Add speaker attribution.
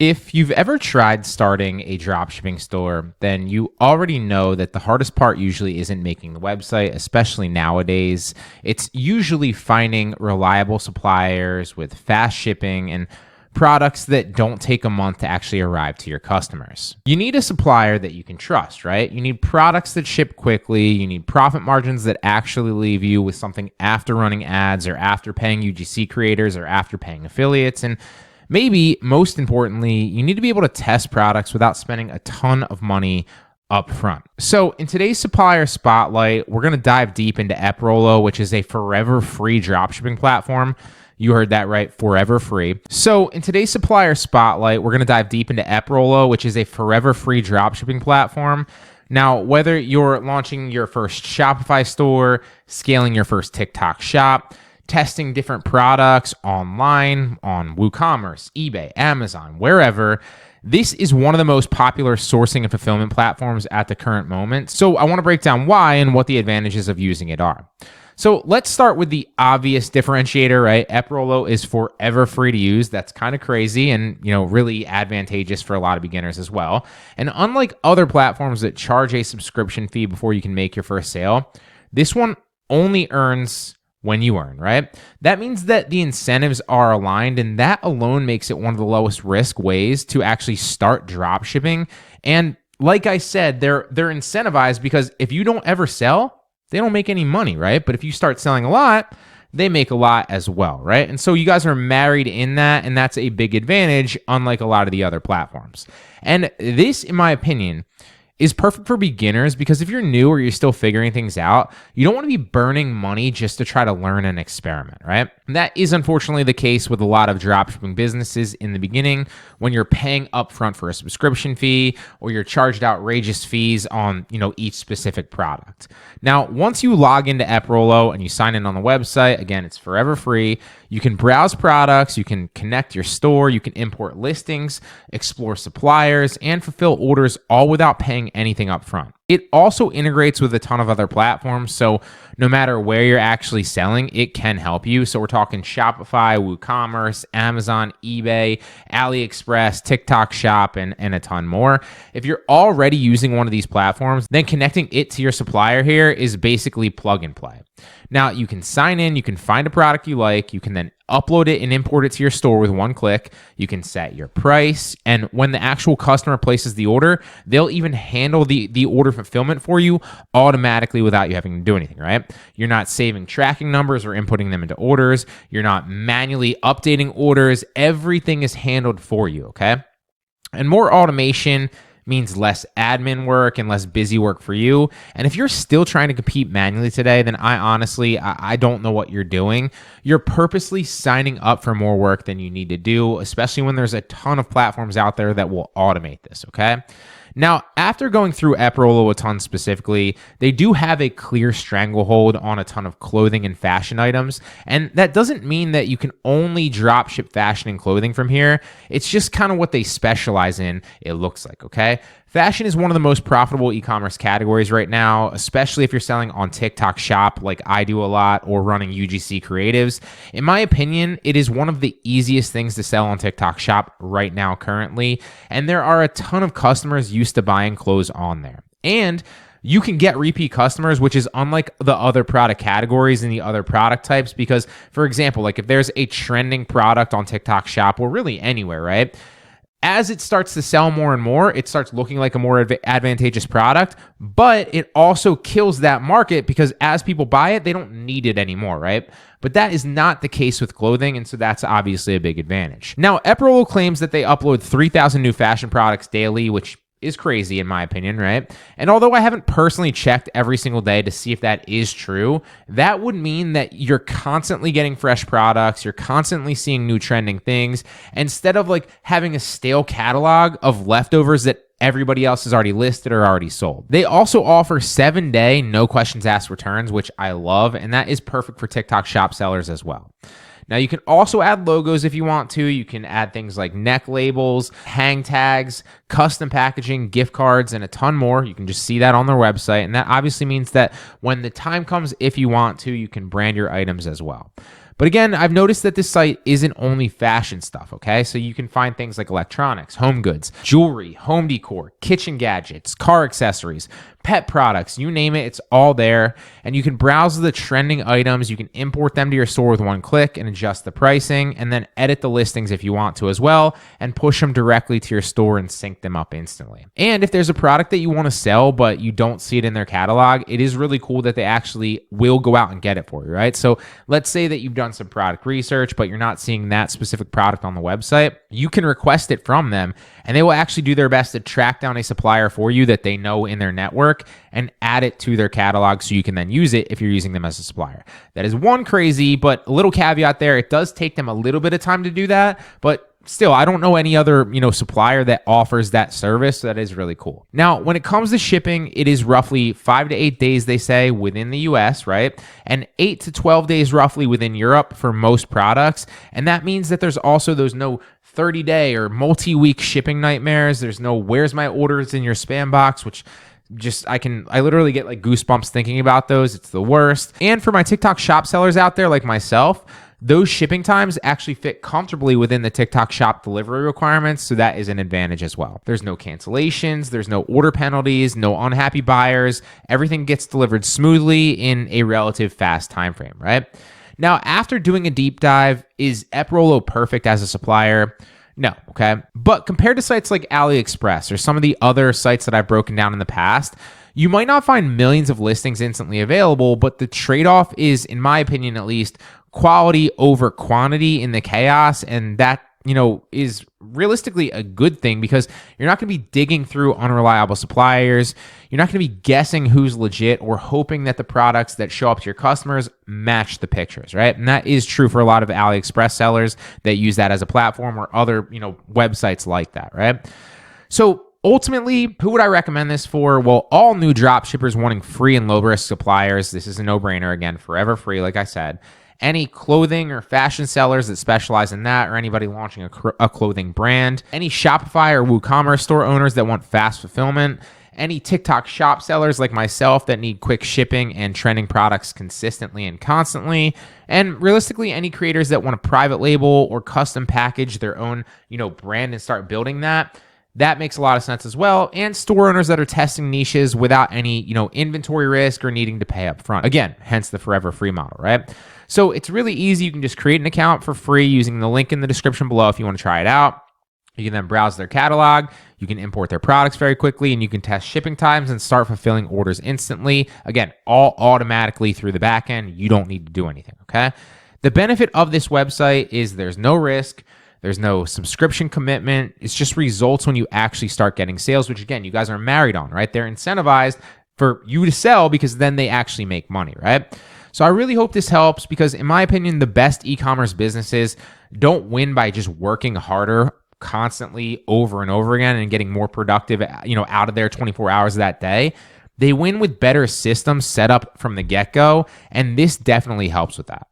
Speaker 1: If you've ever tried starting a dropshipping store, then you already know that the hardest part usually isn't making the website, especially nowadays. It's usually finding reliable suppliers with fast shipping and products that don't take a month to actually arrive to your customers. You need a supplier that you can trust, right? You need products that ship quickly. You need profit margins that actually leave you with something after running ads or after paying UGC creators or after paying affiliates. And maybe most importantly, you need to be able to test products without spending a ton of money up front. So in today's supplier spotlight, we're going to dive deep into Eprolo, which is a forever free dropshipping platform. You heard that right, forever free. So in today's supplier spotlight, we're going to dive deep into Eprolo, which is a forever free dropshipping platform. Now, whether you're launching your first Shopify store, scaling your first TikTok shop, testing different products online on WooCommerce, eBay, Amazon, wherever, this is one of the most popular sourcing and fulfillment platforms at the current moment. So I want to break down why and what the advantages of using it are. So let's start with the obvious differentiator, right? Eprolo is forever free to use. That's kind of crazy and, really advantageous for a lot of beginners as well. And unlike other platforms that charge a subscription fee before you can make your first sale, this one only earns when you earn, right? That means that the incentives are aligned, and that alone makes it one of the lowest risk ways to actually start drop shipping. And like I said, they're incentivized because if you don't ever sell, they don't make any money, right? But if you start selling a lot, they make a lot as well, right? And so you guys are married in that, and that's a big advantage, unlike a lot of the other platforms. And this, in my opinion, is perfect for beginners because if you're new or you're still figuring things out, you don't want to be burning money just to try to learn and experiment, right? And that is unfortunately the case with a lot of dropshipping businesses in the beginning when you're paying upfront for a subscription fee or you're charged outrageous fees on, each specific product. Now, once you log into Eprolo and you sign in on the website, again, it's forever free. You can browse products, you can connect your store, you can import listings, explore suppliers, and fulfill orders all without paying anything up front. It also integrates with a ton of other platforms, so no matter where you're actually selling, it can help you. So we're talking Shopify, WooCommerce, Amazon, eBay, AliExpress, TikTok Shop, and a ton more. If you're already using one of these platforms, then connecting it to your supplier here is basically plug and play. Now, you can sign in, you can find a product you like, you can then upload it and import it to your store with one click. You can set your price, and when the actual customer places the order, they'll even handle the order fulfillment for you automatically without you having to do anything, right? You're not saving tracking numbers or inputting them into orders. You're not manually updating orders. Everything is handled for you, okay? And more automation means less admin work and less busy work for you. And if you're still trying to compete manually today, then I don't know what you're doing. You're purposely signing up for more work than you need to do, especially when there's a ton of platforms out there that will automate this, okay? Now, after going through Eprolo a ton specifically, they do have a clear stranglehold on a ton of clothing and fashion items. And that doesn't mean that you can only drop ship fashion and clothing from here. It's just kind of what they specialize in, it looks like, okay? Fashion is one of the most profitable e-commerce categories right now, especially if you're selling on TikTok Shop like I do a lot or running UGC creatives. In my opinion, it is one of the easiest things to sell on TikTok Shop right now currently, and there are a ton of customers used to buying clothes on there. And you can get repeat customers, which is unlike the other product categories and the other product types because, for example, like if there's a trending product on TikTok Shop or really anywhere, right? As it starts to sell more and more, it starts looking like a more advantageous product, but it also kills that market because as people buy it, they don't need it anymore, right? But that is not the case with clothing, and so that's obviously a big advantage. Now, Eprolo claims that they upload 3,000 new fashion products daily, which is crazy in my opinion, right? And although I haven't personally checked every single day to see if that is true, that would mean that you're constantly getting fresh products, you're constantly seeing new trending things, instead of like having a stale catalog of leftovers that everybody else has already listed or already sold. They also offer 7-day no questions asked returns, which I love, and that is perfect for TikTok Shop sellers as well. Now, you can also add logos if you want to. You can add things like neck labels, hang tags, custom packaging, gift cards, and a ton more. You can just see that on their website. And that obviously means that when the time comes, if you want to, you can brand your items as well. But again, I've noticed that this site isn't only fashion stuff, okay? So you can find things like electronics, home goods, jewelry, home decor, kitchen gadgets, car accessories, pet products, you name it, it's all there. And you can browse the trending items. You can import them to your store with one click and adjust the pricing, and then edit the listings if you want to as well, and push them directly to your store and sync them up instantly. And if there's a product that you want to sell, but you don't see it in their catalog, it is really cool that they actually will go out and get it for you, right? So let's say that you've done some product research, but you're not seeing that specific product on the website. You can request it from them, and they will actually do their best to track down a supplier for you that they know in their network and add it to their catalog so you can then use it if you're using them as a supplier. That is one crazy, but a little caveat there. It does take them a little bit of time to do that, but still, I don't know any other, supplier that offers that service. So that is really cool. Now, when it comes to shipping, it is roughly 5 to 8 days, they say, within the US, right? And 8 to 12 days roughly within Europe for most products. And that means that there's no 30-day or multi-week shipping nightmares. There's no where's my orders in your spam box, which I literally get like goosebumps thinking about those. It's the worst. And for my TikTok shop sellers out there like myself, those shipping times actually fit comfortably within the TikTok shop delivery requirements, so that is an advantage as well. There's no cancellations, there's no order penalties, no unhappy buyers. Everything gets delivered smoothly in a relative fast time frame, right? Now, after doing a deep dive, is Eprolo perfect as a supplier? No, okay? But compared to sites like AliExpress or some of the other sites that I've broken down in the past, you might not find millions of listings instantly available, but the trade-off is, in my opinion at least, quality over quantity in the chaos, and that is realistically a good thing because you're not going to be digging through unreliable suppliers. You're not going to be guessing who's legit or hoping that the products that show up to your customers match the pictures, right? And that is true for a lot of AliExpress sellers that use that as a platform, or other websites like that, right? So ultimately, who would I recommend this for? Well, all new drop shippers wanting free and low risk suppliers. This is a no-brainer. Again, forever free, like I said. Any clothing or fashion sellers that specialize in that, or anybody launching a clothing brand, any Shopify or WooCommerce store owners that want fast fulfillment, any TikTok shop sellers like myself that need quick shipping and trending products consistently and constantly, and realistically, any creators that want a private label or custom package their own, brand and start building that. That makes a lot of sense as well. And store owners that are testing niches without any, inventory risk or needing to pay up front. Again, hence the forever free model, right? So it's really easy. You can just create an account for free using the link in the description below if you want to try it out. You can then browse their catalog. You can import their products very quickly, and you can test shipping times and start fulfilling orders instantly. Again, all automatically through the back end. You don't need to do anything, okay? The benefit of this website is there's no risk. There's no subscription commitment. It's just results when you actually start getting sales, which again, you guys are married on, right? They're incentivized for you to sell because then they actually make money, right? So I really hope this helps because in my opinion, the best e-commerce businesses don't win by just working harder constantly over and over again and getting more productive, out of their 24 hours of that day. They win with better systems set up from the get-go, and this definitely helps with that.